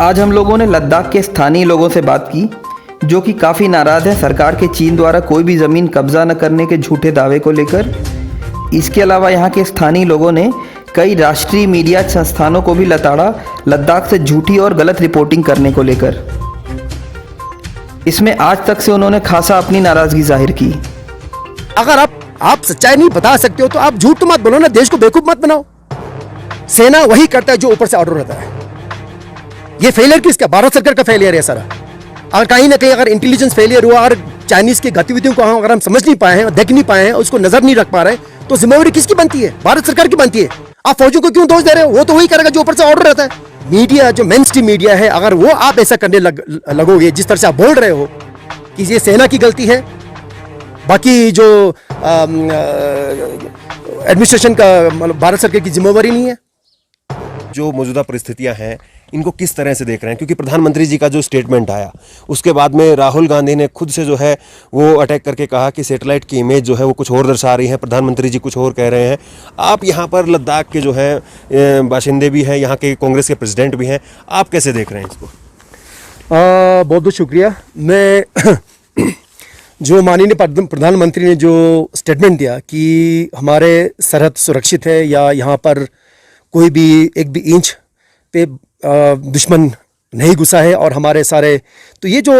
आज हम लोगों ने लद्दाख के स्थानीय लोगों से बात की, जो कि काफ़ी नाराज़ हैं सरकार के चीन द्वारा कोई भी ज़मीन कब्जा न करने के झूठे दावे को लेकर। इसके अलावा यहाँ के स्थानीय लोगों ने कई राष्ट्रीय मीडिया संस्थानों को भी लताड़ा लद्दाख से झूठी और गलत रिपोर्टिंग करने को लेकर। इसमें आज तक से उन्होंने खासा अपनी नाराज़गी जाहिर की। अगर आप सच्चाई नहीं बता सकते हो तो आप झूठ तो मत बोलो ना, देश को बेवकूफ मत बनाओ। सेना वही करता है जो ऊपर से ऑर्डर रहता है। ये फेलियर किसका? भारत सरकार का फेलियर है सारा। अगर कहीं ना कहीं अगर इंटेलिजेंस फेलियर हुआ, अगर चाइनीज की गतिविधियों को अगर हम समझ नहीं पाए हैं, देख नहीं पाए हैं, उसको नजर नहीं रख पा रहे हैं, तो जिम्मेवारी किसकी बनती है? भारत सरकार की बनती है। आप फौजियों को क्यों दोष दे रहे हो? वो तो वही करेगा जो ऊपर से ऑर्डर रहता है। मीडिया, जो मेन स्ट्रीम मीडिया है, अगर वो आप ऐसा करने लगोगे जिस तरह से आप बोल रहे हो कि ये सेना की गलती है, बाकी जो एडमिनिस्ट्रेशन का मतलब भारत सरकार की जिम्मेवारी नहीं है। जो मौजूदा परिस्थितियां हैं इनको किस तरह से देख रहे हैं? क्योंकि प्रधानमंत्री जी का जो स्टेटमेंट आया उसके बाद में राहुल गांधी ने खुद से जो है वो अटैक करके कहा कि सैटेलाइट की इमेज जो है वो कुछ और दर्शा रही है, प्रधानमंत्री जी कुछ और कह रहे हैं। आप यहाँ पर लद्दाख के जो है बाशिंदे भी हैं, यहाँ के कांग्रेस के प्रेसिडेंट भी हैं, आप कैसे देख रहे हैं इसको? बहुत बहुत शुक्रिया। मैं जो माननीय प्रधानमंत्री ने जो स्टेटमेंट दिया कि हमारे सरहद सुरक्षित है या यहाँ पर कोई भी एक भी इंच पे दुश्मन नहीं घुसा है और हमारे सारे, तो ये जो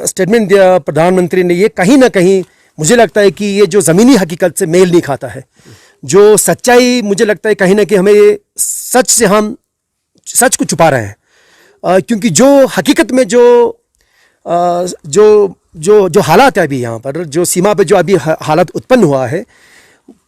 स्टेटमेंट दिया प्रधानमंत्री ने, ये कहीं ना कहीं मुझे लगता है कि ये जो ज़मीनी हकीकत से मेल नहीं खाता है। जो सच्चाई, मुझे लगता है कहीं ना कहीं हमें सच से हम सच को छुपा रहे हैं, क्योंकि जो हकीकत में जो हालात है अभी यहाँ पर, जो सीमा पे जो अभी हालत उत्पन्न हुआ है,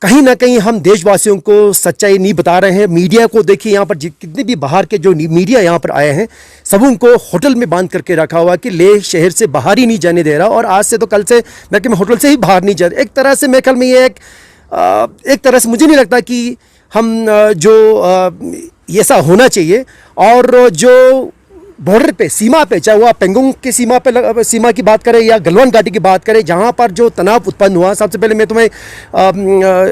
कहीं ना कहीं हम देशवासियों को सच्चाई नहीं बता रहे हैं। मीडिया को देखिए, यहाँ पर कितने भी बाहर के जो मीडिया यहाँ पर आए हैं, सब उनको होटल में बांध करके रखा हुआ कि लेह शहर से बाहर ही नहीं जाने दे रहा, और आज से तो कल से मैं होटल से ही बाहर नहीं जा रहे। एक तरह से मेरे ख्याल में ये एक तरह से मुझे नहीं लगता कि हम जो ऐसा होना चाहिए। और जो बॉर्डर पे, सीमा पे, चाहे वो आप पेंगोंग की सीमा की बात करें या गलवान घाटी की बात करें, जहाँ पर जो तनाव उत्पन्न हुआ, सबसे पहले मैं तुम्हें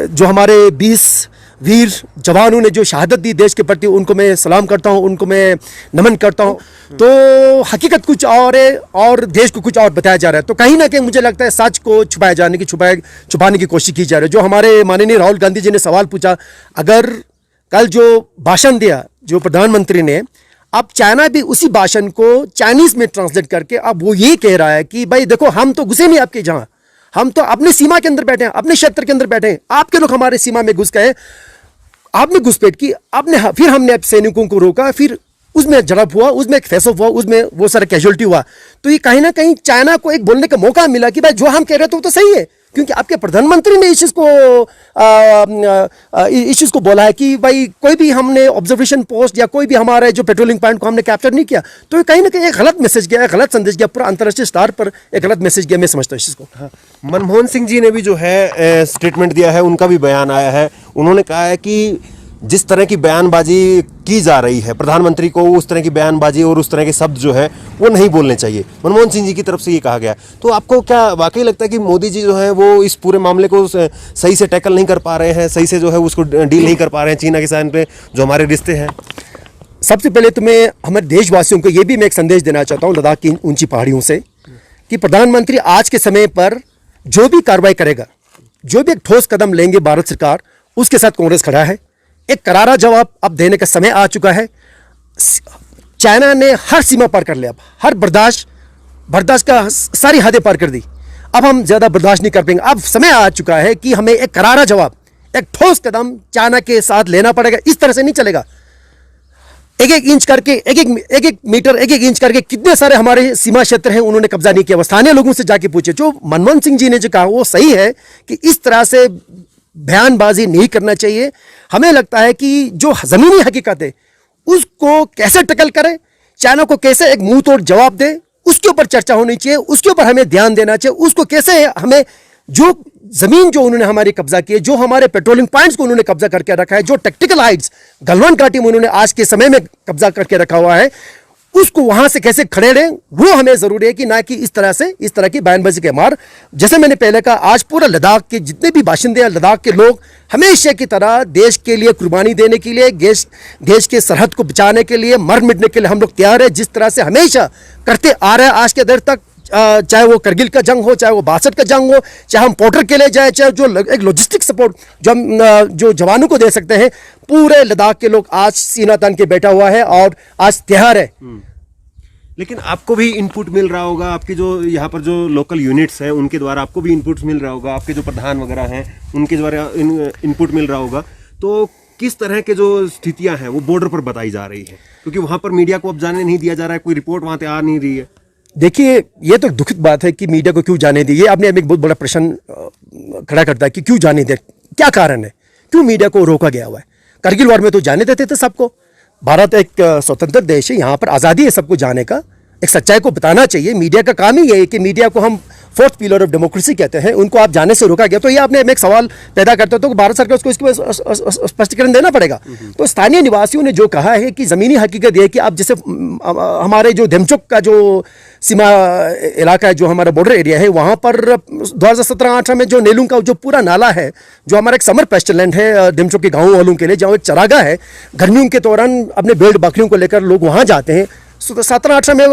जो हमारे 20 वीर जवानों ने जो शहादत दी देश के प्रति, उनको मैं सलाम करता हूँ, उनको मैं नमन करता हूँ। तो हकीकत कुछ और है और देश को कुछ और बताया जा रहा है। तो कहीं ना कहीं मुझे लगता है सच को छुपाने की कोशिश की जा रही है। जो हमारे माननीय राहुल गांधी जी ने सवाल पूछा, अगर कल जो भाषण दिया जो प्रधानमंत्री ने, अब चाइना भी उसी भाषण को चाइनीज में ट्रांसलेट करके अब वो ये कह रहा है कि भाई देखो, हम तो घुसे नहीं आपके जहां, हम तो अपनी सीमा के अंदर बैठे हैं, अपने क्षेत्र के अंदर बैठे हैं, आपके लोग हमारे सीमा में घुस गए, आपने घुसपैठ की, फिर हमने सैनिकों को रोका, फिर उसमें झड़प हुआ, उसमें एक फेस ऑफ हुआ, उसमें वो सारा कैजुअलिटी हुआ। तो ये कहीं ना कहीं चाइना को एक बोलने का मौका मिला कि भाई जो हम कह रहे थे वो तो सही है, क्योंकि आपके प्रधानमंत्री ने इस चीज़ को बोला है कि भाई कोई भी हमने ऑब्जर्वेशन पोस्ट या कोई भी हमारे जो पेट्रोलिंग पॉइंट को हमने कैप्चर नहीं किया। तो कहीं ना कहीं एक गलत मैसेज गया, एक गलत संदेश गया, पूरा अंतर्राष्ट्रीय स्तर पर एक गलत मैसेज गया, मैं समझता हूँ इस चीज़ को। हाँ। मनमोहन सिंह जी ने भी जो है स्टेटमेंट दिया है, उनका भी बयान आया है। उन्होंने कहा है कि जिस तरह की बयानबाजी की जा रही है, प्रधानमंत्री को उस तरह की बयानबाजी और उस तरह के शब्द जो है वो नहीं बोलने चाहिए। मनमोहन सिंह जी की तरफ से ये कहा गया। तो आपको क्या वाकई लगता है कि मोदी जी जो है वो इस पूरे मामले को सही से टैकल नहीं कर पा रहे हैं, सही से जो है उसको डील नहीं कर पा रहे हैं चीन के साथ पे जो हमारे रिश्ते हैं? सबसे पहले तो मैं हमारे देशवासियों को ये भी मैं एक संदेश देना चाहता हूँ लद्दाख की ऊंची पहाड़ियों से, कि प्रधानमंत्री आज के समय पर जो भी कार्रवाई करेगा, जो भी एक ठोस कदम लेंगे भारत सरकार, उसके साथ कांग्रेस खड़ा है। एक करारा जवाब अब देने का समय आ चुका है। चाइना ने हर सीमा पार कर लिया, अब हर बर्दाश्त का सारी हदें पार कर दी। अब हम ज़्यादा बर्दाश्त नहीं कर पाएंगे। अब समय आ चुका है कि हमें एक करारा जवाब, एक ठोस कदम चाइना के साथ लेना पड़ेगा। इस तरह से नहीं चलेगा। एक एक इंच करके, एक एक मीटर, एक एक इंच करके कितने सारे हमारे सीमा क्षेत्र हैं उन्होंने कब्जा नहीं किया। स्थानीय लोगों से जाके पूछे। जो मनमोहन सिंह जी ने जो कहा वो सही है कि इस तरह से बयानबाजी नहीं करना चाहिए। हमें लगता है कि जो ज़मीनी हकीकत है उसको कैसे टैकल करें, चाइना को कैसे एक मुंह तोड़ जवाब दे, उसके ऊपर चर्चा होनी चाहिए, उसके ऊपर हमें ध्यान देना चाहिए। उसको कैसे हमें जो ज़मीन जो उन्होंने हमारी कब्जा की है, जो हमारे पेट्रोलिंग पॉइंट्स को उन्होंने कब्जा करके रखा है, जो टेक्टिकल हाइट्स गलवान घाटी में उन्होंने आज के समय में कब्जा करके रखा हुआ है, उसको वहां से कैसे खड़े रहें, वो हमें जरूरी है कि ना कि इस तरह की बयानबाजी के मार। जैसे मैंने पहले कहा, आज पूरा लद्दाख के जितने भी बाशिंदे हैं, लद्दाख के लोग हमेशा की तरह देश के लिए कुर्बानी देने के लिए, देश के सरहद को बचाने के लिए, मर मिटने के लिए हम लोग तैयार है, जिस तरह से हमेशा करते आ रहे हैं आज के देर तक। चाहे वो करगिल का जंग हो, चाहे वो 62 का जंग हो, चाहे हम पोर्टर के लिए जाए, चाहे जो एक लॉजिस्टिक सपोर्ट जो हम जो जवानों को दे सकते हैं, पूरे लद्दाख के लोग आज सीना तान के बैठा हुआ है और आज तैयार है। लेकिन आपको भी इनपुट मिल रहा होगा, आपके जो यहाँ पर जो लोकल यूनिट्स हैं उनके द्वारा आपको भी इनपुट मिल रहा होगा, आपके जो प्रधान वगैरह हैं उनके द्वारा इनपुट मिल रहा होगा। तो किस तरह के जो स्थितियां हैं वो बॉर्डर पर बताई जा रही है, क्योंकि वहां पर मीडिया को अब जाने नहीं दिया जा रहा है, कोई रिपोर्ट वहां से आ नहीं रही है। देखिए, ये तो दुखद बात है कि मीडिया को क्यों जाने दी। ये आपने एक बहुत बड़ा प्रश्न खड़ा करता है कि क्यों जाने दे, क्या कारण है, क्यों मीडिया को रोका गया हुआ है। करगिल वॉर में तो जाने देते थे सबको। भारत एक स्वतंत्र देश है, यहाँ पर आज़ादी है सबको जाने का, एक सच्चाई को बताना चाहिए। मीडिया का काम ही है कि मीडिया को हम फोर्थ पिलर ऑफ डेमोक्रेसी कहते हैं, उनको आप जाने से रोका गया। तो ये आपने एक सवाल पैदा करते हो तो भारत सरकार को इसके स्पष्टीकरण देना पड़ेगा। तो स्थानीय निवासियों ने जो कहा है कि ज़मीनी हकीकत ये कि आप जैसे हमारे जो धेमचोक का जो सीमा इलाका है, जो हमारा बॉर्डर एरिया है, वहाँ पर 2017-18 में जो नेलुंग का जो पूरा नाला है, जो हमारा एक समर पेस्चर लैंड है धेमचोक के गाँव वालों के लिए, जहाँ एक चरागाह है, गर्मियों के दौरान अपने भेड़ बकरियों को लेकर लोग वहाँ जाते हैं। 17-18 में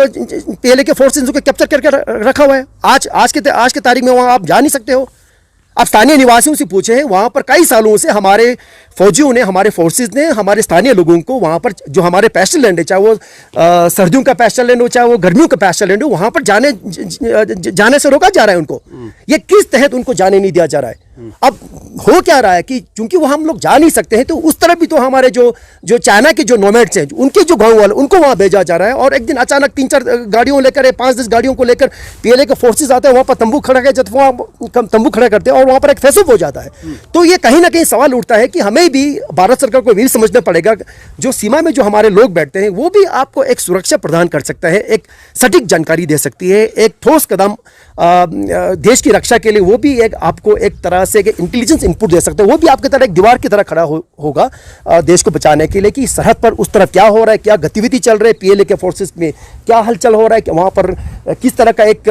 पहले के फोर्सेस को कैप्चर करके रखा हुआ है। आज के तारीख में वहाँ आप जा नहीं सकते हो। आप स्थानीय निवासियों से पूछे हैं, वहाँ पर कई सालों से हमारे फौजियों ने, हमारे फोर्सेस ने, हमारे स्थानीय लोगों को वहाँ पर जो हमारे पेस्चर लैंड है, चाहे वो सर्दियों का पेस्चर लैंड हो, चाहे वो गर्मियों का पेस्चर लैंड हो, वहाँ पर जाने से रोका जा रहा है उनको। ये किस तहत उनको जाने नहीं दिया जा रहा है? अब हो क्या रहा है कि चूंकि वो हम लोग जा नहीं सकते हैं, तो उस तरफ भी तो हमारे जो चाइना के जो नोमैड्स हैं, उनके जो गाँव वाले, उनको वहाँ भेजा जा रहा है। और एक दिन अचानक 3-4 गाड़ियों लेकर, 5-10 गाड़ियों को लेकर पीएलए के फोर्सेस आते हैं, वहाँ पर तंबू खड़ा कर, जब वहाँ तंबू खड़ा करते हैं और वहाँ पर एक फैसला हो जाता है। तो ये कहीं ना कहीं सवाल उठता है कि हमें भी भारत सरकार को भी समझना पड़ेगा, जो सीमा में जो हमारे लोग बैठते हैं वो भी आपको एक सुरक्षा प्रदान कर सकता है, एक सटीक जानकारी दे सकती है, एक ठोस कदम देश की रक्षा के लिए वो भी एक आपको एक तरह से इंटेलिजेंस इनपुट दे सकते हैं। वो भी आपकी तरह एक दीवार की तरह खड़ा होगा देश को बचाने के लिए कि सरहद पर उस तरफ क्या हो रहा है, क्या गतिविधि चल रही है, पीएलए के फोर्सेस में क्या हलचल हो रहा है, वहाँ पर किस तरह का एक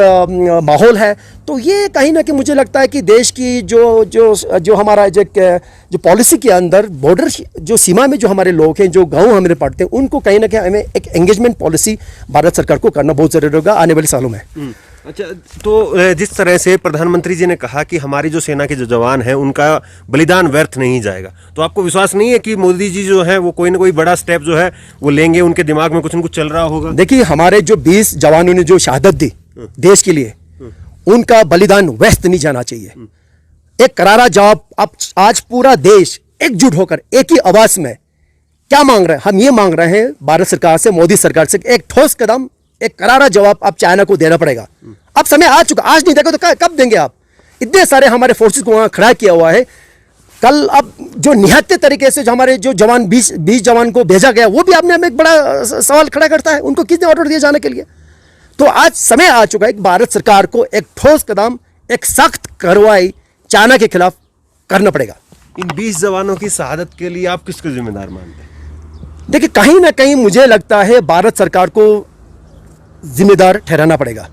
माहौल है। तो ये कहीं ना कहीं मुझे लगता है कि देश की जो हमारा जो पॉलिसी के अंदर बॉर्डर जो सीमा में जो हमारे लोग हैं, जो गाँव हमारे पड़ते हैं, उनको कहीं ना कहीं हमें एक एंगेजमेंट पॉलिसी भारत सरकार को करना बहुत ज़रूरी होगा आने वाले सालों में। अच्छा, तो जिस तरह से प्रधानमंत्री जी ने कहा कि हमारी जो सेना के जो जवान हैं उनका बलिदान व्यर्थ नहीं जाएगा, तो आपको विश्वास नहीं है कि मोदी जी जो है वो कोई ना कोई बड़ा स्टेप जो है वो लेंगे, उनके दिमाग में कुछ न कुछ चल रहा होगा? देखिए, हमारे जो 20 जवानों ने जो शहादत दी देश के लिए, उनका बलिदान व्यर्थ नहीं जाना चाहिए। एक करारा जवाब अब आज पूरा देश एकजुट होकर एक ही आवाज में क्या मांग रहे हैं? हम ये मांग रहे हैं भारत सरकार से, मोदी सरकार से, एक ठोस कदम, एक करारा जवाब अब चाइना को देना पड़ेगा। अब समय आ चुका, आज नहीं देगा तो कब देंगे आप? इतने सारे हमारे फोर्सेस को वहां खड़ा किया हुआ है। कल अब जो निहत्ते तरीके से जो हमारे जो जवान 20 जवान को भेजा गया, वो भी आपने हमें एक बड़ा सवाल खड़ा करता है, उनको किसने ऑर्डर दिया जाने के लिए? तो आज समय आ चुका है कि भारत सरकार को एक ठोस कदम, एक सख्त कार्रवाई चाइना के खिलाफ करना पड़ेगा। इन 20 जवानों की शहादत के लिए आप किसको जिम्मेदार मानते हैं? देखिए, कहीं ना कहीं मुझे लगता है भारत सरकार को जिम्मेदार ठहराना पड़ेगा।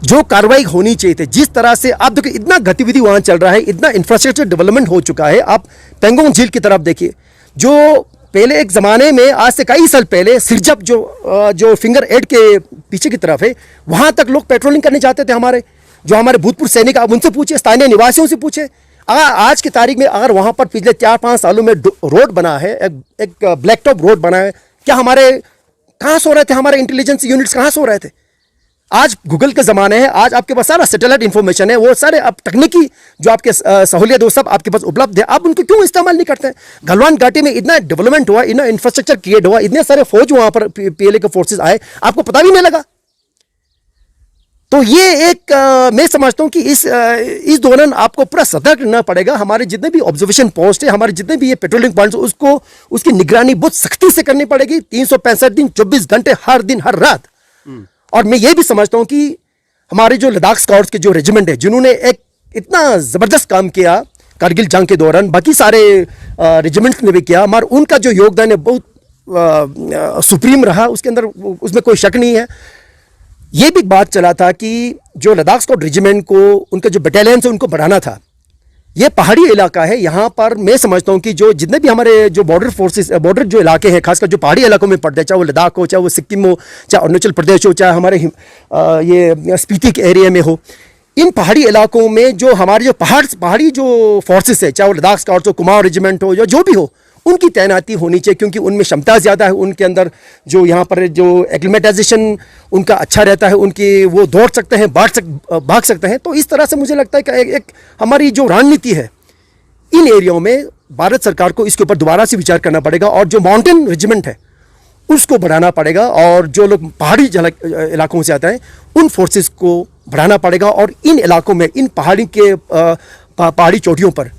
जो कार्रवाई होनी चाहिए थी, जिस तरह से आप देखिए इतना गतिविधि वहां चल रहा है, इतना इंफ्रास्ट्रक्चर डेवलपमेंट हो चुका है। आप पेंगोंग झील की तरफ देखिए, जो पहले एक ज़माने में, आज से कई साल पहले, सिरजप जो फिंगर एड के पीछे की तरफ है, वहां तक लोग पेट्रोलिंग करने जाते थे। हमारे भूतपूर्व सैनिक, आप उनसे पूछे, स्थानीय निवासियों से पूछे। आज की तारीख में अगर वहां पर पिछले 4-5 सालों में रोड बना है, एक ब्लैक टॉप रोड बना है, क्या हमारे कहाँ सो रहे थे? हमारे इंटेलिजेंस यूनिट्स कहाँ सो रहे थे? आज गूगल का ज़माना है, आज आपके पास सारा सैटेलाइट इन्फॉर्मेशन है, वो सारे अब तकनीकी जो आपके सहूलियत वो सब आपके पास उपलब्ध है। आप उनको क्यों इस्तेमाल नहीं करते? गलवान घाटी में इतना डेवलपमेंट हुआ, इतना इंफ्रास्ट्रक्चर क्रिएट हुआ, इतने सारे फौज वहाँ पर पीएलए के फोर्सेज आए, आपको पता भी नहीं लगा। तो ये एक मैं समझता हूँ कि इस दौरान आपको पूरा सतर्क रहना पड़ेगा। हमारे जितने भी ऑब्जर्वेशन पोस्ट है, हमारे जितने भी ये पेट्रोलिंग पॉइंट्स, उसकी निगरानी बहुत सख्ती से करनी पड़ेगी। 365 दिन 24 घंटे, हर दिन हर रात। और मैं ये भी समझता हूँ कि हमारे जो लद्दाख स्काउट्स के जो रेजिमेंट है, जिन्होंने एक इतना ज़बरदस्त काम किया कारगिल जंग के दौरान, बाकी सारे रेजिमेंट्स ने भी किया, मगर उनका जो योगदान है बहुत सुप्रीम रहा, उसके अंदर उसमें कोई शक नहीं है। ये भी बात चला था कि जो लद्दाख स्काउट रेजिमेंट को उनके जो बटालियन है उनको बढ़ाना था। ये पहाड़ी इलाका है, यहाँ पर मैं समझता हूँ कि जो जितने भी हमारे जो बॉर्डर फोर्सेस, बॉर्डर जो इलाके हैं, खासकर जो पहाड़ी इलाकों में पड़ते हैं, चाहे वो लद्दाख हो, चाहे वो सिक्किम हो, चाहे अरुणाचल प्रदेश हो, चाहे हमारे ये स्पीति के एरिया में हो, इन पहाड़ी इलाकों में जो हमारे जो पहाड़ी जो फोर्सेस है, चाहे वो लद्दाख स्काउट्स हो, कुमाऊं रेजिमेंट हो, या जो भी हो, उनकी तैनाती होनी चाहिए, क्योंकि उनमें क्षमता ज़्यादा है, उनके अंदर जो यहाँ पर जो एक्लिमेटाइजेशन उनका अच्छा रहता है, उनकी वो दौड़ सकते हैं, भाग सकते हैं। तो इस तरह से मुझे लगता है कि एक हमारी जो रणनीति है इन एरियाओं में, भारत सरकार को इसके ऊपर दोबारा से विचार करना पड़ेगा, और जो माउंटेन रेजिमेंट है उसको बढ़ाना पड़ेगा, और जो लोग पहाड़ी इलाकों से आते हैं उन फोर्सेस को बढ़ाना पड़ेगा। और इन इलाकों में, इन पहाड़ी चोटियों पर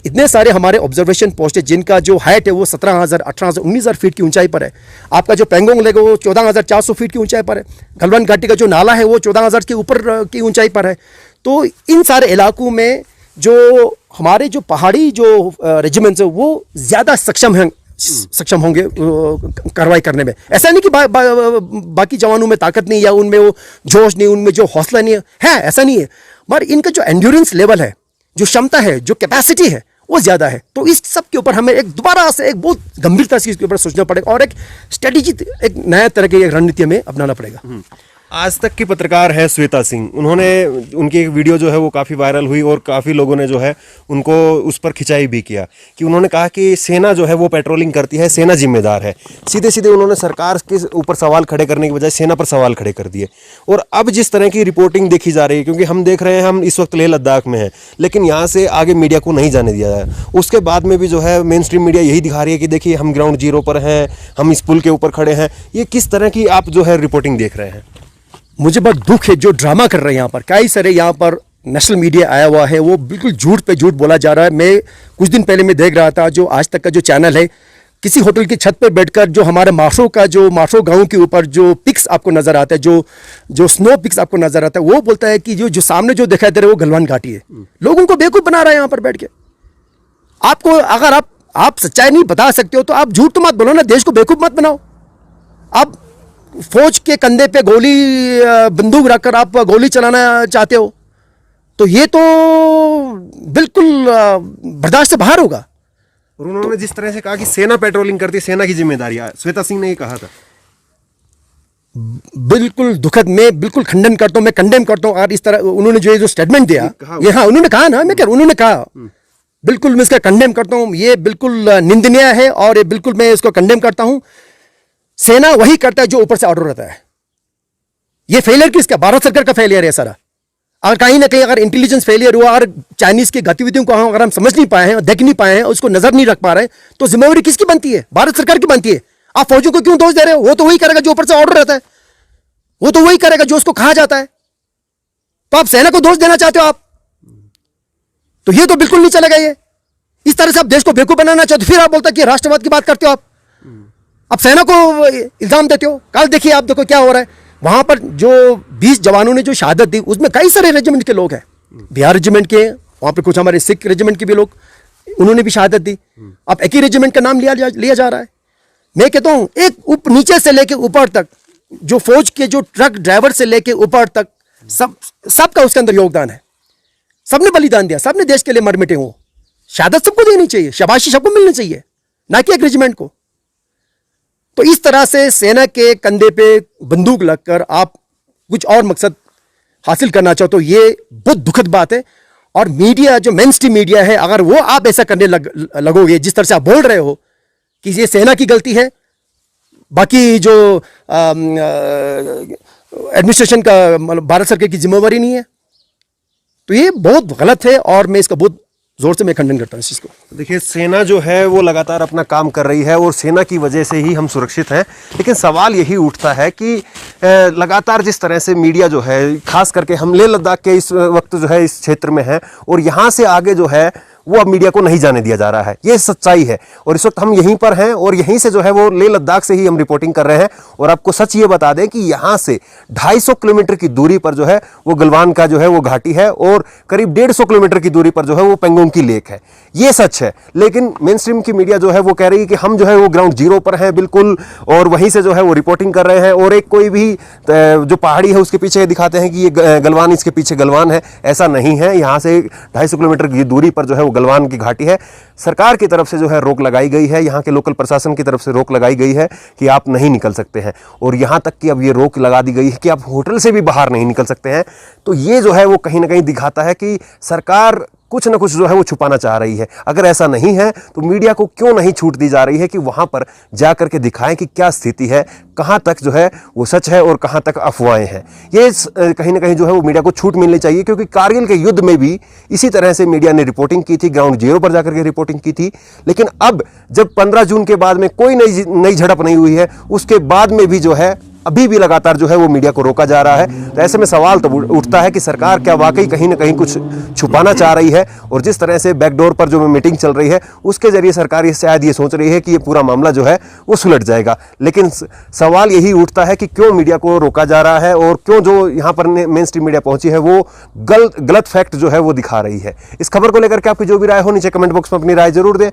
इतने सारे हमारे ऑब्जर्वेशन पोस्ट है जिनका जो हाइट है वो 17,000, 18,000, 19,000 फीट की ऊंचाई पर है। आपका जो पेंगोंग लेक है वो 14,400 फीट की ऊंचाई पर है। गलवान घाटी का जो नाला है वो 14,000 के ऊपर की ऊंचाई पर है। तो इन सारे इलाकों में जो हमारे जो पहाड़ी जो रेजिमेंट्स है वो ज़्यादा सक्षम होंगे कार्रवाई करने में। ऐसा नहीं कि बाकी जवानों में ताकत नहीं, या उनमें वो जोश नहीं, उनमें जो हौसला नहीं है, ऐसा नहीं है, मगर इनका जो एंड्योरेंस लेवल है, जो क्षमता है, जो कैपेसिटी है, वो ज़्यादा है। तो इस सब के ऊपर हमें एक दोबारा से एक बहुत गंभीरता से इसके ऊपर सोचना पड़ेगा, और एक स्ट्रेटेजी, एक नया तरह की रणनीति हमें अपनाना पड़ेगा। आज तक की पत्रकार है श्वेता सिंह, उन्होंने उनकी एक वीडियो जो है वो काफ़ी वायरल हुई, और काफ़ी लोगों ने जो है उनको उस पर खिंचाई भी किया कि उन्होंने कहा कि सेना जो है वो पेट्रोलिंग करती है, सेना जिम्मेदार है। सीधे सीधे उन्होंने सरकार के ऊपर सवाल खड़े करने की बजाय सेना पर सवाल खड़े कर दिए। और अब जिस तरह की रिपोर्टिंग देखी जा रही है, क्योंकि हम देख रहे हैं, हम इस वक्त लेह लद्दाख में हैं, लेकिन यहाँ से आगे मीडिया को नहीं जाने दिया जाए। उसके बाद में भी जो है मेन स्ट्रीम मीडिया यही दिखा रही है कि देखिए हम ग्राउंड जीरो पर हैं, हम इस पुल के ऊपर खड़े हैं। ये किस तरह की आप जो है रिपोर्टिंग देख रहे हैं? मुझे बहुत दुख है जो ड्रामा कर रहे हैं यहाँ पर। कई सारे यहाँ पर नेशनल मीडिया आया हुआ है, वो बिल्कुल झूठ पे झूठ बोला जा रहा है। मैं कुछ दिन पहले मैं देख रहा था, जो आज तक का जो चैनल है, किसी होटल की छत पे बैठकर जो हमारे माशो गांव के ऊपर जो पिक्स आपको नजर आता है, जो स्नो पिक्स आपको नजर आता है, वो बोलता है कि जो सामने जो दिखाई दे रहा है वो गलवान घाटी है। लोगों को बेवकूफ बना रहा है यहाँ पर बैठ के। आपको अगर आप सच्चाई नहीं बता सकते हो तो आप झूठ तो मत बोलो ना, देश को बेवकूफ मत बनाओ। आप फौज के कंधे पे बंदूक रखकर आप गोली चलाना चाहते हो, तो ये तो बिल्कुल बर्दाश्त से बाहर होगा। और उन्होंने जिस तरह से कहा कि सेना पेट्रोलिंग करती है, सेना की जिम्मेदारी है, श्वेता सिंह ने ये कहा था, बिल्कुल दुखद। मैं बिल्कुल खंडन करता हूं, मैं कंडेम करता हूं। और इस तरह उन्होंने जो स्टेटमेंट दिया, ये हाँ उन्होंने कहा ना, मैं कह उन्होंने कहा, बिल्कुल मैं इसका कंडेम करता हूं। ये बिल्कुल निंदनीय है, और ये बिल्कुल मैं इसको कंडेम करता हूं। सेना वही करता है जो ऊपर से ऑर्डर रहता है। ये फेलियर किसका? भारत सरकार का फेलियर है सारा। अगर कहीं ना कहीं अगर इंटेलिजेंस फेलियर हुआ, अगर चाइनीज की गतिविधियों को अगर हम समझ नहीं पाए हैं, देख नहीं पाए हैं, उसको नजर नहीं रख पा रहे हैं, तो जिम्मेवारी किसकी बनती है? भारत सरकार की बनती है। आप फौजियों को क्यों दोष दे रहे हो? वो तो वही करेगा जो ऊपर से ऑर्डर रहता है, वो तो वही करेगा जो उसको कहा जाता है। तो आप सेना को दोष देना चाहते हो आप, तो ये तो बिल्कुल नहीं चलेगा। ये इस तरह से आप देश को बेवकूफ बनाना चाहते हो। फिर आप बोलते कि राष्ट्रवाद की बात करते हो आप सेना को इल्जाम देते हो। कल देखिए, आप देखो क्या हो रहा है वहां पर। जो 20 जवानों ने जो शहादत दी, उसमें कई सारे रेजिमेंट के लोग हैं, बिहार रेजिमेंट के, वहां पर कुछ हमारे सिख रेजिमेंट के भी लोग, उन्होंने भी शहादत दी। अब एक ही रेजिमेंट का नाम लिया जा रहा है। मैं कहता हूं एक नीचे से लेके ऊपर तक, जो फौज के जो ट्रक ड्राइवर से लेके ऊपर तक, सबका उसके अंदर योगदान है। सबने बलिदान दिया, सबने देश के लिए मर मिटे हो। शहादत सबको देनी चाहिए, शाबाशी सबको मिलनी चाहिए, ना कि एक रेजिमेंट को। तो इस तरह से सेना के कंधे पे बंदूक लगकर आप कुछ और मकसद हासिल करना चाहो, तो ये बहुत दुखद बात है। और मीडिया, जो मेन स्ट्रीम मीडिया है, अगर वो आप ऐसा करने लगोगे, जिस तरह से आप बोल रहे हो कि ये सेना की गलती है, बाकी जो एडमिनिस्ट्रेशन का, मतलब भारत सरकार की जिम्मेवारी नहीं है, तो ये बहुत गलत है। और मैं इसका बहुत जोर से मैं खंडन करता हूँ इस चीज़ को। देखिए, सेना जो है वो लगातार अपना काम कर रही है, और सेना की वजह से ही हम सुरक्षित हैं। लेकिन सवाल यही उठता है कि लगातार जिस तरह से मीडिया जो है, खास करके हम लेह लद्दाख के इस वक्त जो है इस क्षेत्र में है, और यहाँ से आगे जो है वो अब मीडिया को नहीं जाने दिया जा रहा है। ये सच्चाई है और इस वक्त हम यहीं पर हैं और यहीं से जो है वो लेह लद्दाख से ही हम रिपोर्टिंग कर रहे हैं। और आपको सच ये बता दें कि यहां से 250 किलोमीटर की दूरी पर जो है वो गलवान का जो है वो घाटी है और करीब 150 किलोमीटर की दूरी पर जो है वो पेंगोंग की लेक है। ये सच है, लेकिन मेन स्ट्रीम की मीडिया जो है वो कह रही है कि हम जो है वो ग्राउंड जीरो पर हैं बिल्कुल, और वहीं से जो है वो रिपोर्टिंग कर रहे हैं। और एक कोई भी जो पहाड़ी है उसके पीछे दिखाते हैं कि ये गलवान, इसके पीछे गलवान है। ऐसा नहीं है, यहाँ से 250 किलोमीटर की दूरी पर जो है वो गलवान की घाटी है। सरकार की तरफ से जो है रोक लगाई गई है, यहाँ के लोकल प्रशासन की तरफ से रोक लगाई गई है कि आप नहीं निकल सकते हैं। और यहाँ तक कि अब ये रोक लगा दी गई है कि आप होटल से भी बाहर नहीं निकल सकते हैं। तो ये जो है वो कहीं ना कहीं दिखाता है कि सरकार कुछ ना कुछ जो है वो छुपाना चाह रही है। अगर ऐसा नहीं है तो मीडिया को क्यों नहीं छूट दी जा रही है कि वहां पर जा करके दिखाएं कि क्या स्थिति है, कहां तक जो है वो सच है और कहां तक अफवाहें हैं। ये कहीं ना कहीं जो है वो मीडिया को छूट मिलनी चाहिए, क्योंकि कारगिल के युद्ध में भी इसी तरह से मीडिया ने रिपोर्टिंग की थी, ग्राउंड जीरो पर जाकर के रिपोर्टिंग की थी। लेकिन अब जब 15 जून के बाद में कोई नई झड़प नहीं हुई है, उसके बाद में भी जो है अभी भी लगातार जो है वो मीडिया को रोका जा रहा है। तो ऐसे में सवाल तो उठता है कि सरकार क्या वाकई कहीं ना कहीं कुछ छुपाना चाह रही है, और जिस तरह से बैकडोर पर जो मीटिंग चल रही है उसके जरिए सरकार ये शायद ये सोच रही है कि ये पूरा मामला जो है वो सुलझ जाएगा। लेकिन सवाल यही उठता है कि क्यों मीडिया को रोका जा रहा है और क्यों जो यहाँ पर मेन स्ट्रीम मीडिया पहुंची है वो गलत फैक्ट जो है वो दिखा रही है। इस खबर को लेकर के आपकी जो भी राय हो नीचे कमेंट बॉक्स में अपनी राय जरूर दें।